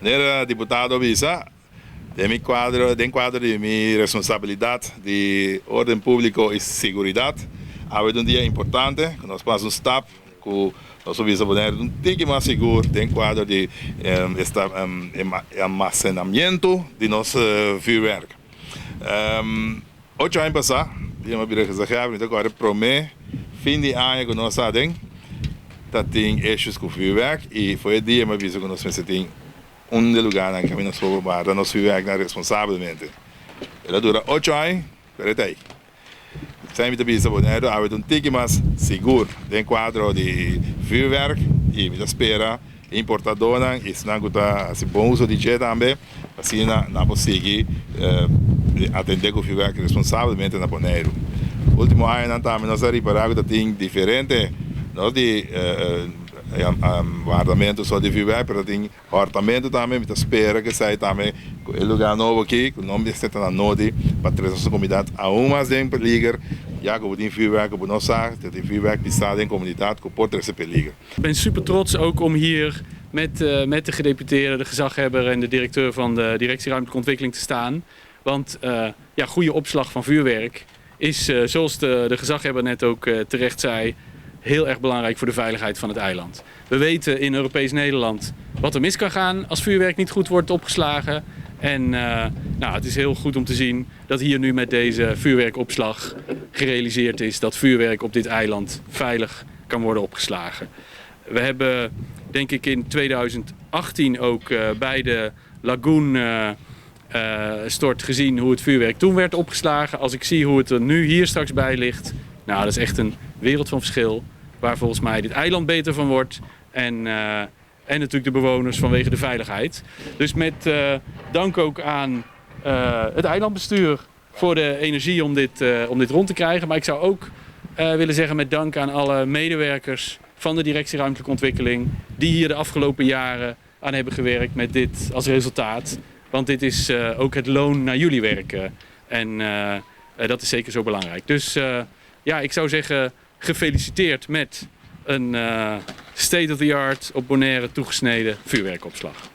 Senhor deputado Bisa, de quadro de minha responsabilidade de ordem pública e segurança, há um dia importante, que nós fazemos stap, que nós visa poder tique mais seguro, de quadro de armazenamento de nosso vuurwerk. 8 anos passados, tínhamos gezegd, agora promete, fim de ano que nós sabemos, dat tem issues com vuurwerk, e foi o dia que nós pensamos lugar em que nós vamos para nós vuurwerk responsavelmente. Ela dura 8 anos, peraí. Zijn we te bezig met een tique mais seguro de quadro de vuurwerk e we espera importadora e se não gusta se bom uso de jet também assim na conseguir atender com o vuurwerk responsavelmente na Bonaire. Último ano também nós reparamos que tem diferente nós de guardamento só de vuurwerk, mas tem hortamento também, we espera que saia também o lugar novo aqui, o nome está na node para trazer nossa comunidade a mais de peligro. Ja, we hebben vuurwerk op ons zaak, dat die vuurwerk bestaat in comuniteit, kapot is peligro. Ik ben super trots ook om hier met de gedeputeerde, de gezaghebber en de directeur van de Directie Ruimtelijke Ontwikkeling te staan. Want goede opslag van vuurwerk is, zoals de gezaghebber net ook terecht zei, heel erg belangrijk voor de veiligheid van het eiland. We weten in Europees Nederland wat er mis kan gaan als vuurwerk niet goed wordt opgeslagen. En het is heel goed om te zien dat hier nu met deze vuurwerkopslag gerealiseerd is dat vuurwerk op dit eiland veilig kan worden opgeslagen. We hebben denk ik in 2018 ook bij de Lagoon stort gezien hoe het vuurwerk toen werd opgeslagen. Als ik zie hoe het er nu hier straks bij ligt, nou dat is echt een wereld van verschil waar volgens mij dit eiland beter van wordt. En natuurlijk de bewoners vanwege de veiligheid. Dus met dank ook aan het eilandbestuur voor de energie om dit rond te krijgen. Maar ik zou ook willen zeggen met dank aan alle medewerkers van de Directie Ruimtelijke Ontwikkeling die hier de afgelopen jaren aan hebben gewerkt met dit als resultaat. Want dit is ook het loon naar jullie werken. En dat is zeker zo belangrijk. Dus ik zou zeggen gefeliciteerd met een state-of-the-art op Bonaire toegesneden vuurwerkopslag.